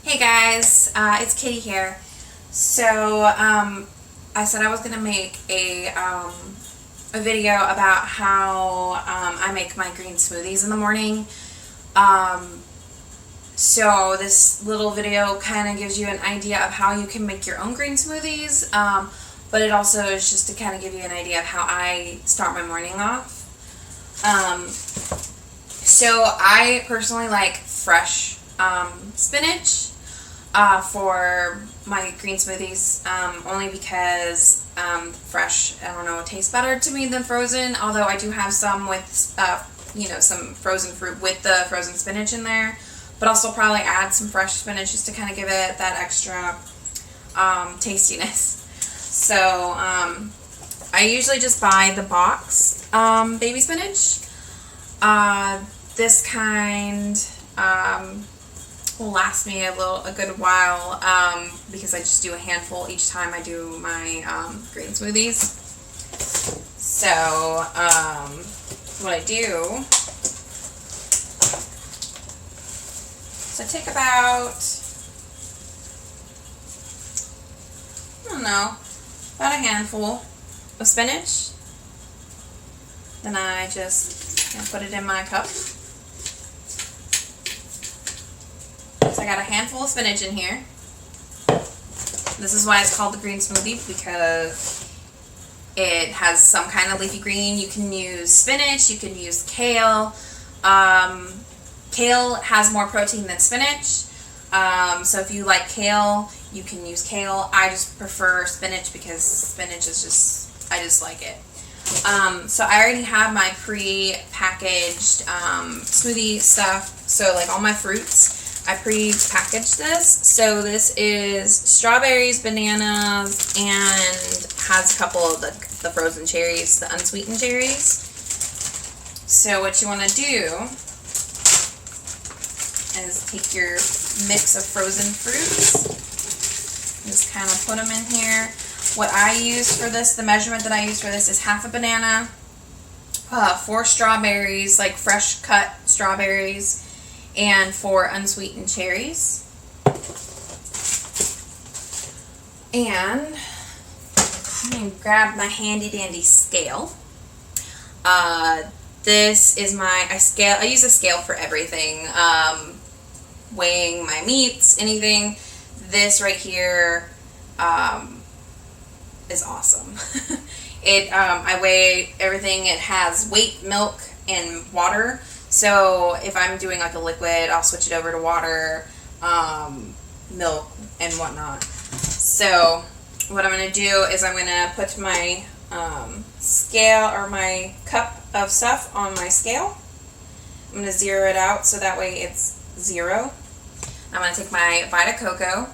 Hey guys, it's Kitty here. So, I said I was going to make a video about how I make my green smoothies in the morning. So this little video kind of gives you an idea of how you can make your own green smoothies, but it also is just to kind of give you an idea of how I start my morning off. So I personally like fresh spinach for my green smoothies, only because fresh, I don't know, tastes better to me than frozen, although I do have some with, some frozen fruit with the frozen spinach in there, but I'll still probably add some fresh spinach just to kind of give it that extra tastiness. So I usually just buy the box baby spinach. This kind will last me a good while because I just do a handful each time I do my green smoothies. So what I do, so I take about, about a handful of spinach. Then I just put it in my cup. So I got a handful of spinach in here. This is why it's called the green smoothie, because it has some kind of leafy green. You can use spinach, you can use kale. Kale has more protein than spinach. So if you like kale, you can use kale. I just prefer spinach because spinach is I just like it. So I already have my pre-packaged smoothie stuff. So like all my fruits, I pre-packaged this. So this is strawberries, bananas, and has a couple of the frozen cherries, the unsweetened cherries. So what you want to do is take your mix of frozen fruits, just kind of put them in here. What I use for this, the measurement that I use for this is half a banana, 4 strawberries, like fresh cut strawberries, and 4 unsweetened cherries. And I'm going to grab my handy dandy scale. This is I use a scale for everything, weighing my meats, anything. This right here is awesome. I weigh everything. It has weight, milk, and water. So if I'm doing like a liquid, I'll switch it over to water, milk, and whatnot. So what I'm going to do is I'm going to put my scale or my cup of stuff on my scale. I'm going to zero it out so that way it's 0. I'm going to take my Vita Coco.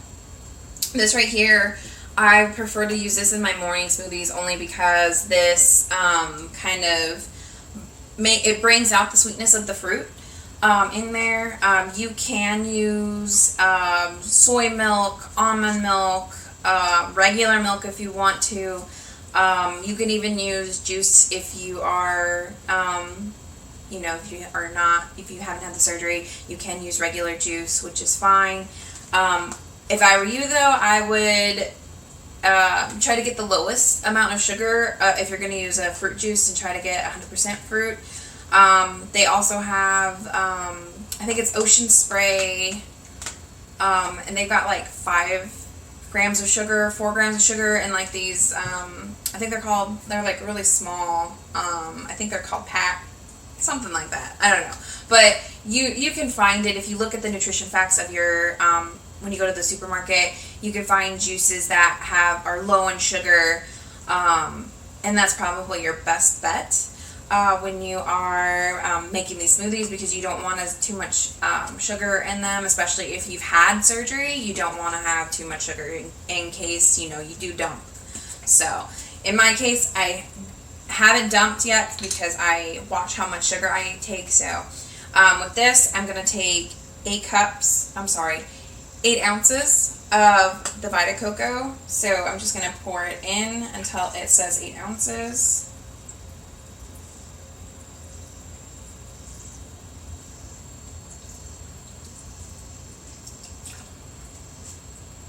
This right here, I prefer to use this in my morning smoothies only because this it brings out the sweetness of the fruit in there. You can use soy milk, almond milk, regular milk if you want to. You can even use juice if you are, if you haven't had the surgery, you can use regular juice, which is fine. If I were you though, I would try to get the lowest amount of sugar if you're going to use a fruit juice, and try to get 100% fruit. They also have, I think it's Ocean Spray, and they've got like 5 grams of sugar, 4 grams of sugar, and like these, I think they're like really small, I think they're called pack, something like that, I don't know, but you can find it if you look at the nutrition facts of your, when you go to the supermarket, you can find juices that are low in sugar, and that's probably your best bet when you are making these smoothies, because you don't want too much sugar in them, especially if you've had surgery. You don't want to have too much sugar in case you do dump. So in my case, I haven't dumped yet because I watch how much sugar I take. So with this, I'm going to take 8 ounces of the Vita Coco. So I'm just going to pour it in until it says 8 ounces.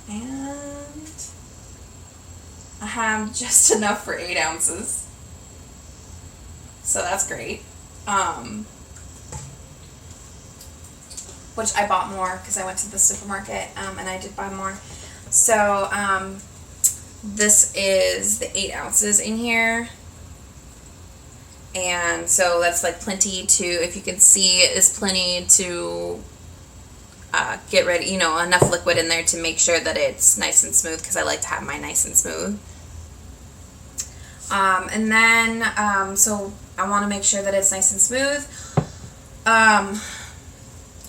And I have just enough for 8 ounces. So that's great. Which I bought more because I went to the supermarket and I did buy more. So this is the 8 ounces in here. And so that's like plenty to, if you can see, it is plenty to get ready, you know, enough liquid in there to make sure that it's nice and smooth, because I like to have mine nice and smooth. And then, so I want to make sure that it's nice and smooth.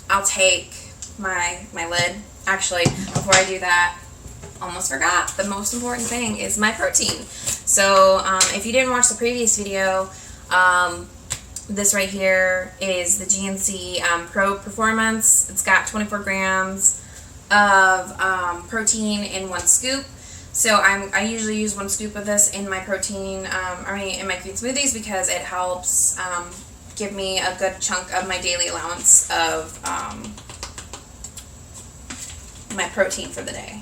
I'll take my lid. Actually, before I do that, almost forgot, the most important thing is my protein. So if you didn't watch the previous video, this right here is the GNC Pro Performance. It's got 24 grams of protein in 1 scoop. So I usually use 1 scoop of this in my protein, in my green smoothies, because it helps give me a good chunk of my daily allowance of my protein for the day.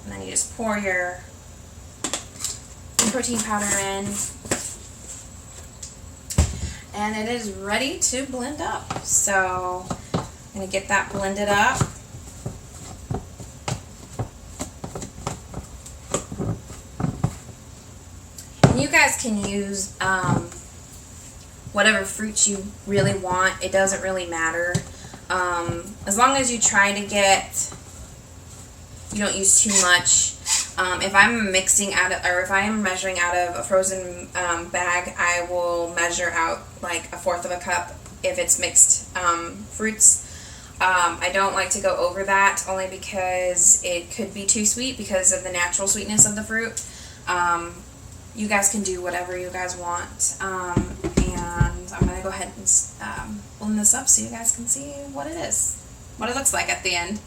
And then you just pour your protein powder in, and it is ready to blend up. So I'm going to get that blended up. And you guys can use whatever fruits you really want. It doesn't really matter. As long as you try to you don't use too much. If I'm mixing out of, or if I am measuring out of a frozen bag, I will measure out like 1/4 of a cup if it's mixed fruits. I don't like to go over that, only because it could be too sweet because of the natural sweetness of the fruit. You guys can do whatever you guys want. And I'm going to go ahead and blend this up so you guys can see what it is, what it looks like at the end.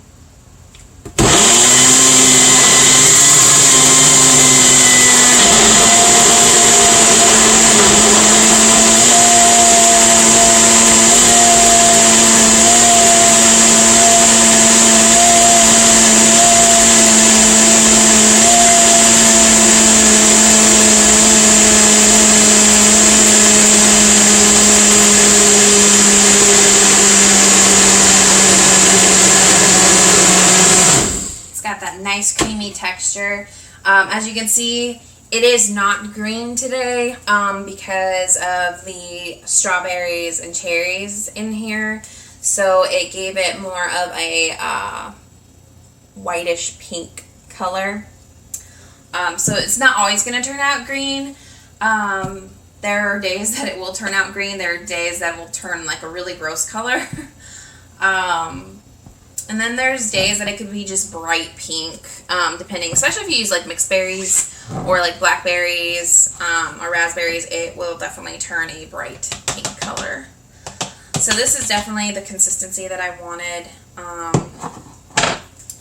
That nice creamy texture. As you can see, it is not green today because of the strawberries and cherries in here, so it gave it more of a whitish pink color. So it's not always going to turn out green. There are days that it will turn out green. There are days that will turn like a really gross color. And then there's days that it could be just bright pink, depending, especially if you use like mixed berries or like blackberries or raspberries, it will definitely turn a bright pink color. So this is definitely the consistency that I wanted.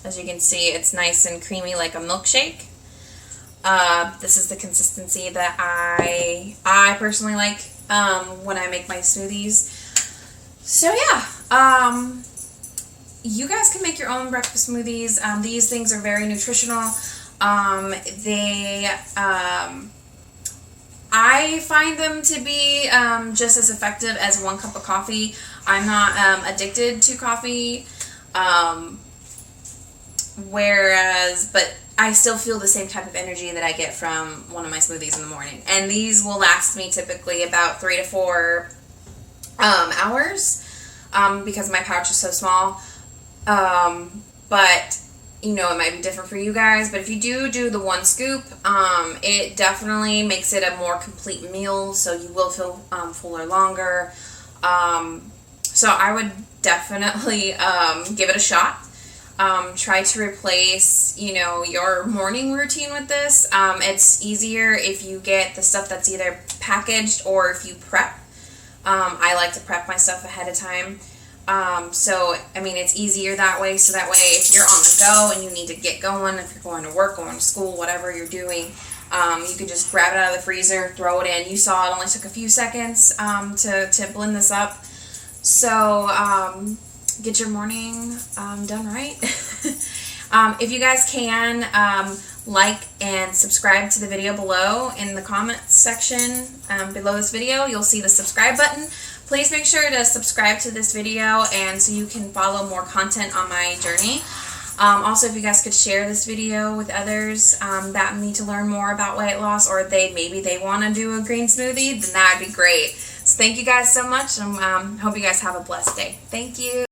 As you can see, it's nice and creamy like a milkshake. This is the consistency that I personally like when I make my smoothies. So yeah, you guys can make your own breakfast smoothies. These things are very nutritional. I find them to be just as effective as 1 cup of coffee. I'm not addicted to coffee, but I still feel the same type of energy that I get from one of my smoothies in the morning. And these will last me typically about 3 to 4 hours because my pouch is so small. But you know, it might be different for you guys, but if you do the 1 scoop, it definitely makes it a more complete meal, so you will feel fuller longer. So I would definitely give it a shot. Try to replace, you know, your morning routine with this. It's easier if you get the stuff that's either packaged or if you prep. I like to prep my stuff ahead of time. So, I mean, it's easier that way. So that way, if you're on the go and you need to get going, if you're going to work, going to school, whatever you're doing, you can just grab it out of the freezer, throw it in. You saw it only took a few seconds to blend this up. So, get your morning done right. If you guys can, like and subscribe to the video below in the comments section below this video. You'll see the subscribe button. Please make sure to subscribe to this video and so you can follow more content on my journey. Also, if you guys could share this video with others that need to learn more about weight loss, or maybe they want to do a green smoothie, then that would be great. So thank you guys so much, and hope you guys have a blessed day. Thank you.